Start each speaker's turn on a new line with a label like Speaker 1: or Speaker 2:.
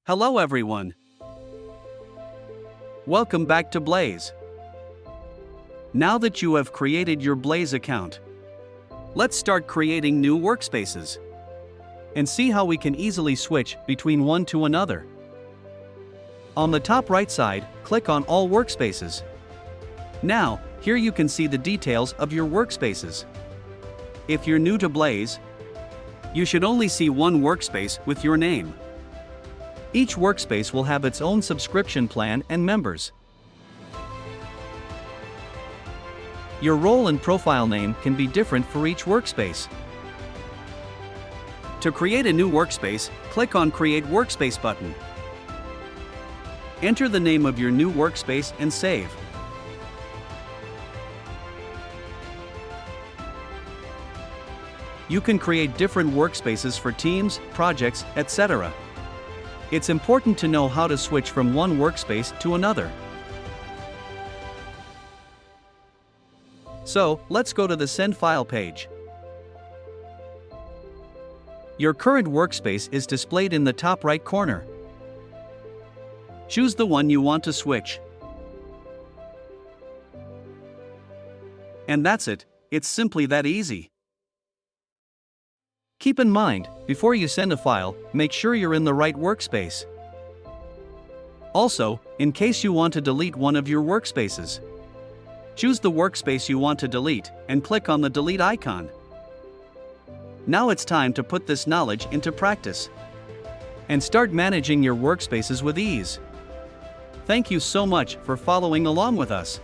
Speaker 1: Hello everyone. Welcome back to Blaze. Now that you have created your Blaze account, let's start creating new workspaces and see how we can easily switch between one to another. On the top right side, click on All Workspaces. Now, here you can see the details of your workspaces. If you're new to Blaze, you should only see one workspace with your name. Each workspace will have its own subscription plan and members. Your role and profile name can be different for each workspace. To create a new workspace, click on Create Workspace button. Enter the name of your new workspace and save. You can create different workspaces for teams, projects, etc. It's important to know how to switch from one workspace to another. So, let's go to the Send File page. Your current workspace is displayed in the top right corner. Choose the one you want to switch. And that's it, it's simply that easy. Keep in mind, before you send a file, make sure you're in the right workspace. Also, in case you want to delete one of your workspaces, choose the workspace you want to delete and click on the delete icon. Now it's time to put this knowledge into practice and start managing your workspaces with ease. Thank you so much for following along with us.